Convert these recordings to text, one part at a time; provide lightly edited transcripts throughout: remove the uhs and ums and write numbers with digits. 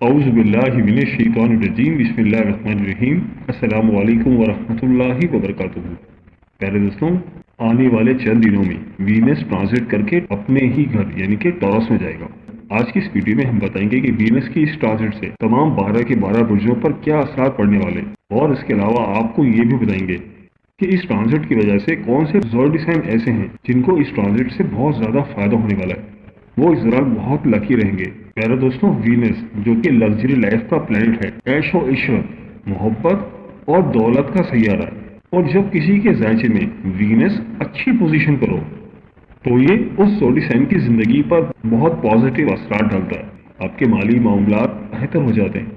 اعوذ باللہ من الشیطان الرجیم بسم اللہ الرحمن الرحیم السلام علیکم ورحمۃ اللہ وبرکاتہ۔ پیارے دوستوں، آنے والے چند دنوں میں وینس ٹرانزٹ کر کے اپنے ہی گھر یعنی کہ ٹورس میں جائے گا۔ آج کی اس ویڈیو میں ہم بتائیں گے کہ وینس کی اس ٹرانزٹ سے تمام 12 کے 12 برجوں پر کیا اثرات پڑنے والے، اور اس کے علاوہ آپ کو یہ بھی بتائیں گے کہ اس ٹرانزٹ کی وجہ سے کون سے زوڈی سائن ایسے ہیں جن کو اس ٹرانزٹ سے بہت زیادہ فائدہ ہونے والا ہے، وہ اس دوران بہت لکی رہیں گے۔ پیارے دوستوں، وینس جو کہ لگژری لائف کا پلانٹ ہے، عیش و عشرت، محبت اور دولت کا سیارہ ہے، اور جب کسی کے ذائچے میں وینس اچھی پوزیشن پر ہو تو یہ اس زوڈی سائن کی زندگی پر بہت پازیٹیو اثرات ڈالتا ہے۔ آپ کے مالی معاملات بہتر ہو جاتے ہیں،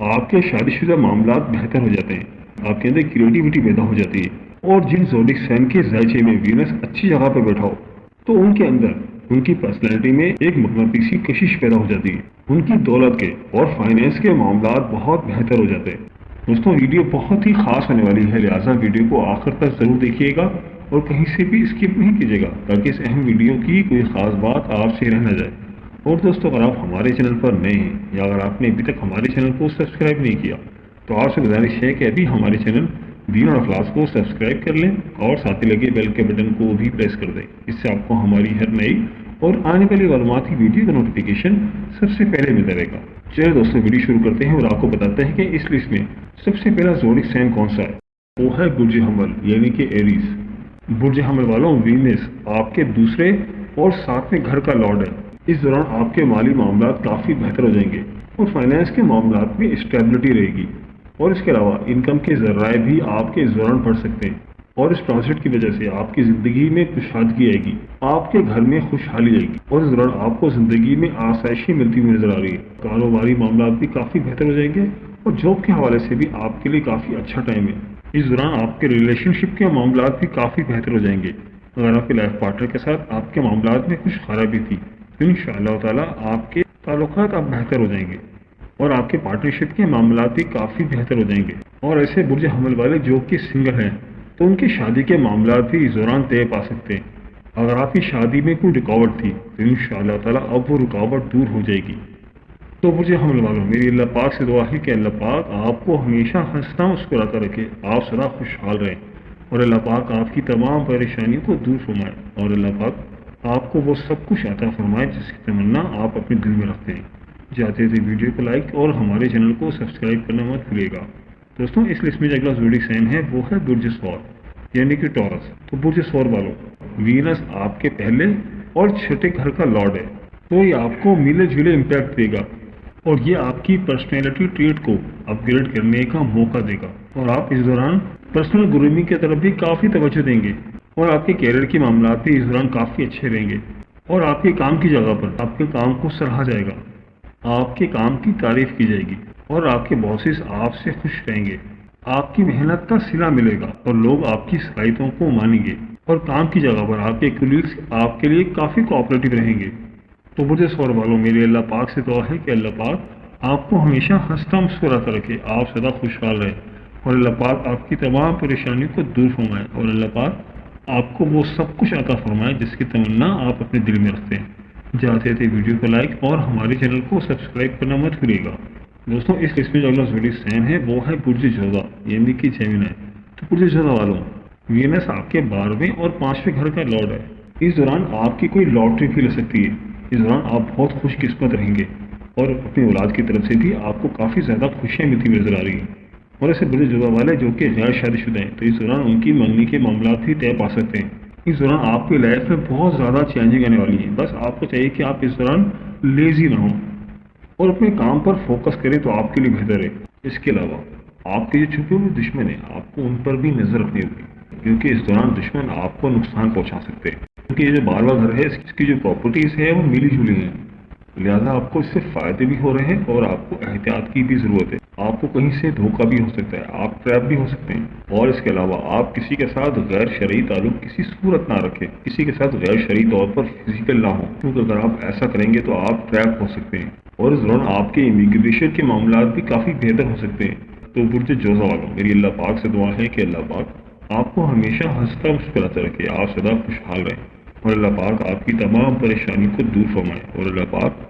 آپ کے شادی شدہ معاملات بہتر ہو جاتے ہیں، آپ کے اندر کریٹیوٹی پیدا ہو جاتی ہے، اور جن زوڈی سائن کے ذائچے میں وینس اچھی جگہ پہ بیٹھا ہو تو ان کے اندر ان کی پرسنالٹی میں ایک مقناطیسی کشش پیدا ہو جاتی ہے، ان کی دولت کے اور فائنینس کے معاملات بہت بہتر ہو جاتے ہیں۔ دوستوں، ویڈیو بہت ہی خاص ہونے والی ہے، لہٰذا ویڈیو کو آخر تک ضرور دیکھیے گا اور کہیں سے بھی اسکپ نہیں کیجیے گا تاکہ اس اہم ویڈیو کی کوئی خاص بات آپ سے رہ نہ جائے۔ اور دوستوں، اگر آپ ہمارے چینل پر نئے ہیں یا اگر آپ نے ابھی تک ہمارے چینل کو سبسکرائب نہیں کیا تو آپ سے گزارش ہے کہ ابھی ہمارے چینل دین اور اخلاص کو سبسکرائب کر لیں اور ساتھ ہی لگے بیل کے بٹن کو بھی پریس کر دیں۔ اس سے آپ کو ہماری ہر نئی اور آنے والی معلوماتی ویڈیو کا نوٹیفیکیشن سب سے پہلے ملتا رہے گا۔ چلیے دوستوں، ویڈیو شروع کرتے ہیں اور آپ کو بتاتے ہیں کہ اس لسٹ میں سب سے پہلا زوڈی سائن کون سا ہے۔ وہ ہے برج حمل یعنی کہ ایریز۔ برج حمل والوں، وینس آپ کے دوسرے اور ساتویں گھر کا لارڈ ہے۔ اس دوران آپ کے مالی معاملات کافی بہتر ہو جائیں گے اور فائنینس کے معاملات میں اسٹیبلٹی رہے گی، اور اس کے علاوہ انکم کے ذرائع بھی آپ کے اس دوران بڑھ سکتے ہیں، اور اس ٹرانزٹ کی وجہ سے آپ کی زندگی میں کشادگی آئے گی، آپ کے گھر میں خوشحالی آئے گی، اور اس دوران آپ کو زندگی میں آسائشیں ملتی ہوئی نظر آ رہی ہے۔ کاروباری معاملات بھی کافی بہتر ہو جائیں گے اور جاب کے حوالے سے بھی آپ کے لیے کافی اچھا ٹائم ہے۔ اس دوران آپ کے ریلیشن شپ کے معاملات بھی کافی بہتر ہو جائیں گے۔ اگر آپ کے لائف پارٹنر کے ساتھ آپ کے معاملات میں کچھ خرابی تھی تو انشاءاللہ تعالیٰ آپ کے تعلقات اب بہتر ہو جائیں گے اور آپ کے پارٹنرشپ کے معاملات بھی کافی بہتر ہو جائیں گے۔ اور ایسے برج حمل والے جو کہ سنگل ہیں تو ان کی شادی کے معاملات بھی اس دوران طے پا سکتے ہیں۔ اگر آپ کی شادی میں کوئی رکاوٹ تھی تو انشاءاللہ تعالیٰ اب وہ رکاوٹ دور ہو جائے گی۔ تو برج حمل والوں، میری اللہ پاک سے دعا ہے کہ اللہ پاک آپ کو ہمیشہ ہنستا مسکراتا رکھے، آپ سدا خوشحال رہیں، اور اللہ پاک آپ کی تمام پریشانیوں کو دور فرمائے، اور اللہ پاک آپ کو وہ سب کچھ عطا فرمائے جس کی تمنا آپ اپنے دل میں رکھتے ہیں۔ جاتے تھے ویڈیو کو لائک اور ہمارے چینل کو سبسکرائب کرنا مت بھولیے گا۔ دوستوں، اس لسٹ میں جو اگلا زوڈی سائن ہے وہ ہے برج ثور یعنی کہ ٹورس۔ تو برج ثور والوں، وینس آپ کے پہلے اور چھٹے گھر کا لارڈ ہے، تو یہ آپ کو ملے جلے امپیکٹ دے گا اور یہ آپ کی پرسنالٹی ٹریٹ کو اپ گریڈ کرنے کا موقع دے گا، اور آپ اس دوران پرسنل گرومنگ کی طرف بھی کافی توجہ دیں گے، اور آپ کے کیریئر کے معاملات بھی اس دوران کافی اچھے رہیں گے، اور آپ کے کام کی جگہ پر آپ کے کام کو سراہا جائے گا، آپ کے کام کی تعریف کی جائے گی، اور آپ کے باسز آپ سے خوش رہیں گے، آپ کی محنت کا صلہ ملے گا اور لوگ آپ کی صلاحیتوں کو مانیں گے، اور کام کی جگہ پر آپ کے کولیگز آپ کے لیے کافی کوآپریٹو رہیں گے۔ تو برج ثور والوں، میری اللہ پاک سے دعا ہے کہ اللہ پاک آپ کو ہمیشہ ہنستا مسکراتا رکھے، آپ سدا خوشحال رہے، اور اللہ پاک آپ کی تمام پریشانیوں کو دور فرمائے، اور اللہ پاک آپ کو وہ سب کچھ عطا فرمائے جس کی تمنا آپ اپنے دل میں رکھتے ہیں۔ جاتے تھے ویڈیو کو لائک اور ہمارے چینل کو سبسکرائب کرنا مت بھولیے گا۔ دوستوں، اس لسٹ میں جو اگلا زوڈی سائن ہے وہ ہے برج جوزا یعنی کہ جیمنائی۔ تو برج جوزا والوں، وینس آپ کے 12ویں اور 5ویں گھر کا لارڈ ہے۔ اس دوران آپ کی کوئی لاٹری بھی لگ سکتی ہے۔ اس دوران آپ بہت خوش قسمت رہیں گے اور اپنی اولاد کی طرف سے بھی آپ کو کافی زیادہ خوشیاں ملتی ہوئی نظر آ رہی ہیں۔ اور ایسے برج جوزا والے جو کہ غیر شادی شدہ ہیں تو اس دوران ان کی منگنی کے معاملات بھی طے پا سکتے ہیں۔ اس دوران آپ کی لائف میں بہت زیادہ چینجنگ آنے والی ہیں، بس آپ کو چاہیے کہ آپ اس دوران لیزی نہ ہوں اور اپنے کام پر فوکس کریں تو آپ کے لیے بہتر ہے۔ اس کے علاوہ آپ کے جو چھپے ہوئے دشمن ہیں آپ کو ان پر بھی نظر رکھنی ہوگی، کیونکہ اس دوران دشمن آپ کو نقصان پہنچا سکتے ہیں، کیونکہ یہ جو 12واں گھر ہے اس کی جو پراپرٹیز ہے وہ ملی جلی ہیں، لہٰذا آپ کو اس سے فائدے بھی ہو رہے ہیں اور آپ کو احتیاط کی بھی ضرورت ہے۔ آپ کو کہیں سے دھوکہ بھی ہو سکتا ہے، آپ ٹریپ بھی ہو سکتے ہیں، اور اس کے علاوہ آپ کسی کے ساتھ غیر شرعی تعلق کسی صورت نہ رکھیں، کسی کے ساتھ غیر شرعی طور پر فزیکل نہ ہو، کیونکہ اگر آپ ایسا کریں گے تو آپ ٹریپ ہو سکتے ہیں، اور اس دوران آپ کے امیگریشن کے معاملات بھی کافی بہتر ہو سکتے ہیں۔ تو برج جوزا والوں، میری اللہ پاک سے دعا ہے کہ اللہ پاک آپ کو ہمیشہ ہنستا مسکراتا رکھے، آپ سدا خوشحال رہیں، اور اللہ پاک آپ کی تمام پریشانی کو دور فرمائے، اور اللہ پاک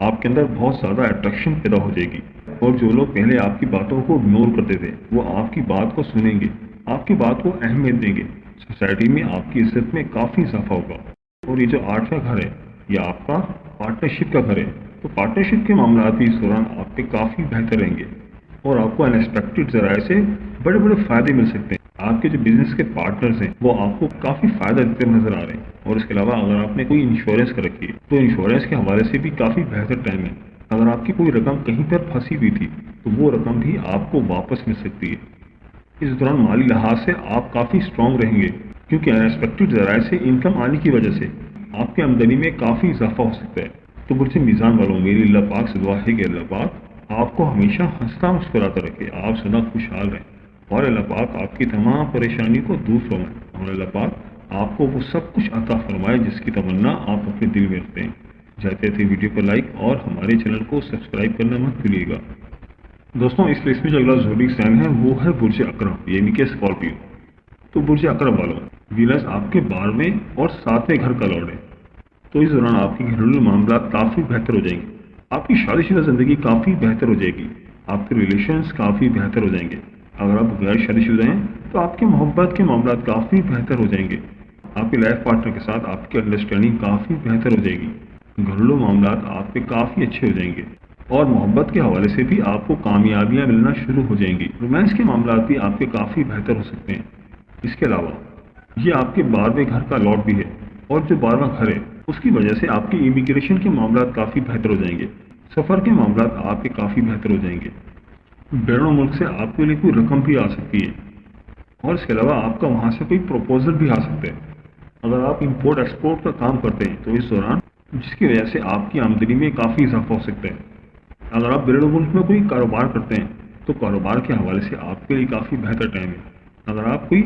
آپ کے اندر بہت زیادہ اٹریکشن پیدا ہو جائے گی، اور جو لوگ پہلے آپ کی باتوں کو اگنور کرتے تھے وہ آپ کی بات کو سنیں گے، آپ کی بات کو اہمیت دیں گے، سوسائٹی میں آپ کی عزت میں کافی اضافہ ہوگا۔ اور یہ جو 8واں گھر ہے یہ آپ کا پارٹنرشپ کا گھر ہے، تو پارٹنرشپ کے معاملات بھی اس دوران آپ کے کافی بہتر رہیں گے، اور آپ کو انیکسپیکٹڈ ذرائع سے بڑے بڑے فائدے مل سکتے ہیں۔ آپ کے جو بزنس کے پارٹنرز ہیں وہ آپ کو کافی فائدہ دیتے نظر آ رہے ہیں، اور اس کے علاوہ اگر آپ نے کوئی انشورنس کر رکھی ہے تو انشورنس کے حوالے سے بھی کافی بہتر ٹائم ہے۔ اگر آپ کی کوئی رقم کہیں پر پھنسی ہوئی تھی تو وہ رقم بھی آپ کو واپس مل سکتی ہے۔ اس دوران مالی لحاظ سے آپ کافی اسٹرانگ رہیں گے، کیونکہ انیکسپیکٹڈ ذرائع سے انکم آنے کی وجہ سے آپ کی آمدنی میں کافی اضافہ ہو سکتا ہے۔ تو برج میزان والوں، میری اللہ پاک سے دعا ہے کہ اللہ پاک آپ کو ہمیشہ ہنستا مسکراتا رکھے، آپ سدا خوشحال رہیں، اور اللہ پاک آپ کی تمام پریشانی کو دور فرمائے، اور اللہ پاک آپ کو وہ سب کچھ عطا فرمائے جس کی تمنا آپ اپنے دل میں رکھتے ہیں۔ جاتے تھے ویڈیو کو لائک اور ہمارے چینل کو سبسکرائب کرنا مت بھولیے گا۔ دوستوں اس لسٹ میں جو اگلا زوڈک سائن ہے وہ ہے برج اکرم یعنی کہ اسکارپیو۔ تو برج اکرم والوں، وینس آپ کے 12ویں اور 7ویں گھر کا لارڈ ہے، تو اس دوران آپ کے گھریلو معاملات کافی بہتر ہو جائیں گے، آپ کی شادی شدہ زندگی کافی بہتر ہو جائے گی، آپ کے ریلیشنز کافی بہتر ہو جائیں گے۔ اگر آپ غیر شادی شدہ ہیں تو آپ کے محبت کے معاملات کافی بہتر ہو جائیں گے، آپ کے لائف پارٹنر کے ساتھ آپ کی انڈرسٹینڈنگ کافی بہتر ہو جائے گی، گھریلو معاملات آپ کے کافی اچھے ہو جائیں گے، اور محبت کے حوالے سے بھی آپ کو کامیابیاں ملنا شروع ہو جائیں گی۔ رومانس کے معاملات بھی آپ کے کافی بہتر ہو سکتے ہیں۔ اس کے علاوہ یہ آپ کے 12ویں گھر کا لارڈ بھی ہے، اور جو 12واں گھر ہے اس کی وجہ سے آپ کی امیگریشن کے معاملات کافی بہتر ہو جائیں گے، سفر کے معاملات آپ کے کافی بہتر ہو جائیں گے، بیرون ملک سے آپ کے لیے کوئی رقم بھی آ سکتی ہے، اور اس کے علاوہ آپ کا وہاں سے کوئی پروپوزل بھی آ سکتا ہے۔ اگر آپ امپورٹ ایکسپورٹ کا کام کرتے ہیں تو اس دوران جس کی وجہ سے آپ کی آمدنی میں کافی اضافہ ہو سکتا ہے۔ اگر آپ بیرون ملک میں کوئی کاروبار کرتے ہیں تو کاروبار کے حوالے سے آپ کے لیے کافی بہتر ٹائم ہے۔ اگر آپ کوئی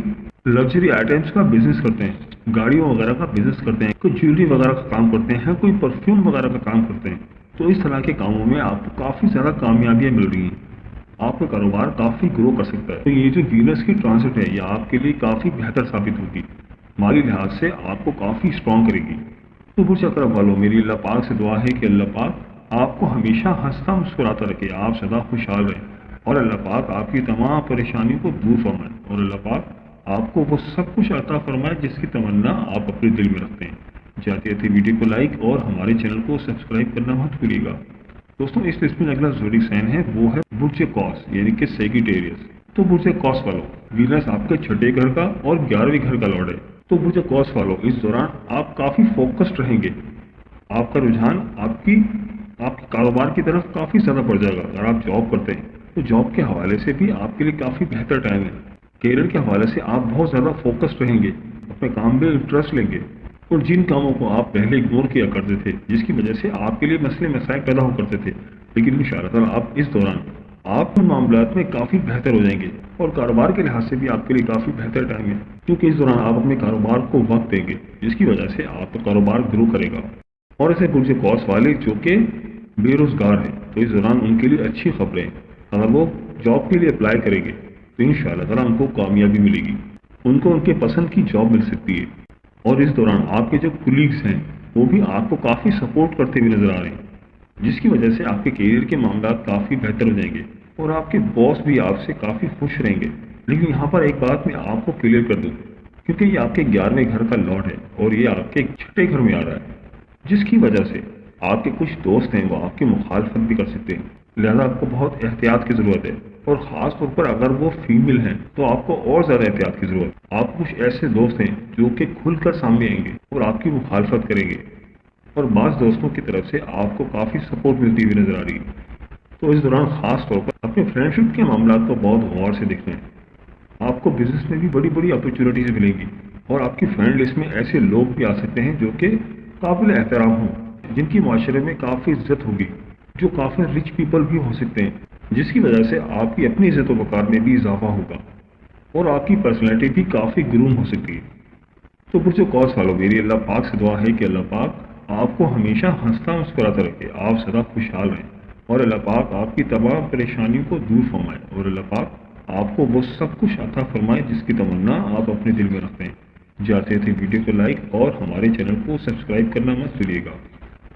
لگژری آئٹمس کا بزنس کرتے ہیں، گاڑیوں وغیرہ کا بزنس کرتے ہیں، کوئی جیولری وغیرہ کا کام کرتے ہیں، کوئی پرفیوم وغیرہ کا کام کرتے ہیں، تو اس طرح کے کاموں میں آپ کو کافی زیادہ کامیابیاں مل رہی ہیں، آپ کا کاروبار کافی گرو کر سکتا ہے۔ تو یہ جو وینس کی ٹرانزٹ ہے یہ آپ کے لیے کافی بہتر ثابت ہوگی، مالی لحاظ سے آپ کو کافی اسٹرانگ کرے گی۔ تو برج اکرم والوں، میری اللہ پاک سے دعا ہے کہ اللہ پاک آپ کو ہمیشہ ہنستا مسکراتا رکھے، آپ سدا خوشحال رہیں، اور اللہ پاک آپ کی تمام پریشانیوں کو دور فرمائے، اور اللہ پاک آپ کو وہ سب کچھ عطا فرمائے جس کی تمنا آپ اپنے دل میں رکھتے ہیں۔ جاتے تھے ویڈیو کو لائک اور ہمارے چینل کو سبسکرائب کرنا مت بھولیے گا۔ دوستوں اس لسٹ میں اگلا زوڈک سائن ہے وہ ہے برج قوس یعنی کہ سیگیٹیریس۔ تو برج قوس والوں، وینس آپ کے 6 گھر کا اور 11ویں گھر کا لارڈ ہے، تو برج قوس والوں اس دوران آپ کافی فوکسڈ رہیں گے، آپ کا رجحان آپ کی کاروبار کی طرف کافی زیادہ بڑھ جائے گا۔ اگر آپ جاب کرتے ہیں تو جاب کے حوالے سے بھی آپ کے لیے کافی بہتر ٹائم ہے، کیریئر کے حوالے سے آپ بہت زیادہ فوکسڈ رہیں گے، اپنے کام میں انٹرسٹ لیں گے، اور جن کاموں کو آپ پہلے اگنور کیا کرتے تھے جس کی وجہ سے آپ کے لیے مسئلے مسائل پیدا ہو کرتے تھے، لیکن انشاءاللہ تعالیٰ آپ اس دوران آپ کے معاملات میں کافی بہتر ہو جائیں گے، اور کاروبار کے لحاظ سے بھی آپ کے لیے کافی بہتر ٹائم ہے، کیونکہ اس دوران آپ اپنے کاروبار کو وقت دیں گے جس کی وجہ سے آپ کا کاروبار گرو کرے گا۔ اور ایسے برج قوس والے جو کہ بے روزگار ہیں تو اس دوران ان کے لیے اچھی خبریں ہیں، اگر وہ جاب کے لیے اپلائی کریں گے تو انشاءاللہ تعالیٰ ان کو کامیابی ملے گی، ان کو ان کے پسند کی جاب مل سکتی ہے، اور اس دوران آپ کے جو کولیگز ہیں وہ بھی آپ کو کافی سپورٹ کرتے ہوئے نظر آ رہے ہیں، جس کی وجہ سے آپ کے کیریئر کے معاملات کافی بہتر ہو جائیں گے، اور آپ کے باس بھی آپ سے کافی خوش رہیں گے۔ لیکن یہاں پر ایک بات میں آپ کو کلیئر کر دوں، کیونکہ یہ آپ کے 11ویں گھر کا لارڈ ہے اور یہ آپ کے 6 گھر میں آ رہا ہے، جس کی وجہ سے آپ کے کچھ دوست ہیں وہ آپ کی مخالفت بھی کر سکتے ہیں، لہذا آپ کو بہت احتیاط کی ضرورت ہے، اور خاص طور پر اگر وہ فیمیل ہیں تو آپ کو اور زیادہ احتیاط کی ضرورت ہے۔ آپ کچھ ایسے دوست ہیں جو کہ کھل کر سامنے آئیں گے اور آپ کی مخالفت کریں گے، اور بعض دوستوں کی طرف سے آپ کو کافی سپورٹ ملتی ہوئی نظر آ رہی ہے، تو اس دوران خاص طور پر اپنے فرینڈشپ کے معاملات کو بہت غور سے دیکھنا ہے۔ آپ کو بزنس میں بھی بڑی بڑی اپرچونیٹیز ملیں گی، اور آپ کی فرینڈ لسٹ میں ایسے لوگ بھی آ سکتے ہیں جو کہ قابل احترام ہوں، جن کی معاشرے میں کافی عزت ہوگی، جو کافی رچ پیپل بھی ہو سکتے ہیں، جس کی وجہ سے آپ کی اپنی عزت و وقار میں بھی اضافہ ہوگا، اور آپ کی پرسنالٹی بھی کافی گروم ہو سکتی ہے۔ تو برج قوس والوں، میری اللہ پاک سے دعا ہے کہ اللہ پاک آپ کو ہمیشہ ہنستا مسکراتا رکھے، آپ سدا خوشحال رہیں، اور اللہ پاک آپ کی تمام پریشانیوں کو دور فرمائے، اور اللہ پاک آپ کو وہ سب کچھ عطا فرمائے جس کی تمنا آپ اپنے دل میں رکھتے ہیں۔ جاتے تھے ویڈیو کو لائک اور ہمارے چینل کو سبسکرائب کرنا مت بھولیے گا۔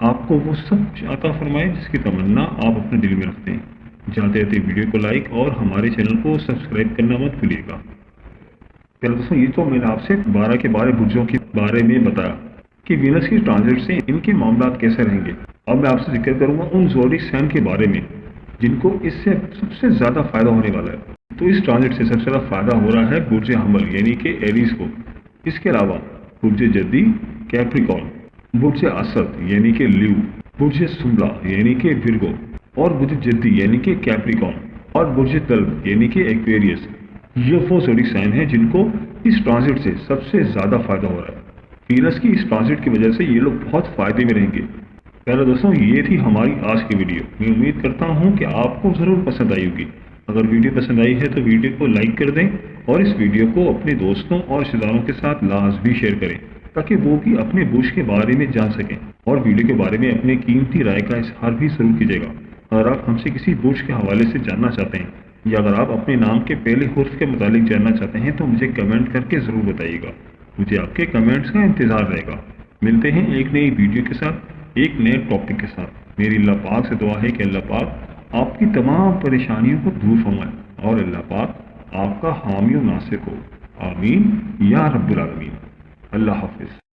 آپ کو وہ سب کچھ عطا فرمائے جس کی تمنا آپ اپنے دل میں رکھتے ہیں۔ جاتے جاتے ویڈیو کو لائک اور ہمارے چینل کو سبسکرائب کرنا مت بھولیے گا۔ پہلے دوستوں یہ تو میں نے آپ سے 12 کے 12 برجوں کے بارے میں بتایا کہ وینس کی ٹرانزٹ سے ان کے معاملات کیسے رہیں گے۔ اب میں آپ سے ذکر کروں گا ان زوڈک سائن کے بارے میں جن کو اس سے سب سے زیادہ فائدہ ہونے والا ہے۔ تو اس ٹرانزٹ سے سب سے زیادہ فائدہ ہو رہا ہے برج حمل یعنی کہ ایریز کو۔ اس کے علاوہ برج جدی کیپریکارن، برج اسد یعنی کہ لیو، برج سمبلا یعنی کہ ورگو، اور برج جدی یعنی کہ کیپریکارن، اور برج طلب یعنی کہ ایکویریس۔ یہ وہ زوڈک سائن ہیں جن کو اس ٹرانزٹ سے سب سے زیادہ فائدہ ہو رہا ہے۔ وینس کی اس ٹرانزٹ کی وجہ سے یہ لوگ بہت فائدے میں رہیں گے۔ پہلے دوستوں یہ تھی ہماری آج کی ویڈیو۔ میں امید کرتا ہوں کہ آپ کو ضرور پسند آئی ہوگی۔ اگر ویڈیو پسند آئی ہے تو ویڈیو کو لائک کر دیں اور اس ویڈیو کو اپنے دوستوں اور رشتہ داروں کے ساتھ لازمی شیئر کریں تاکہ وہ بھی اپنے برج کے بارے میں جان سکیں، اور ویڈیو کے بارے میں اپنے قیمتی رائے کا اظہار بھی ضرور کیجیے گا۔ اگر آپ ہم سے کسی برج کے حوالے سے جاننا چاہتے ہیں یا اگر آپ اپنے نام کے پہلے حرف کے متعلق جاننا چاہتے ہیں تو مجھے کمنٹ کر کے ضرور بتائیے گا۔ مجھے آپ کے کمنٹس کا انتظار رہے گا۔ ملتے ہیں ایک نئی ویڈیو کے ساتھ، ایک نئے ٹاپک کے ساتھ۔ میری اللہ پاک سے دعا ہے کہ اللہ پاک آپ کی تمام پریشانیوں کو دور فرمائے اور اللہ پاک آپ کا حامی و ناصر ہو۔ آمین یا رب العالمین۔ اللہ حافظ۔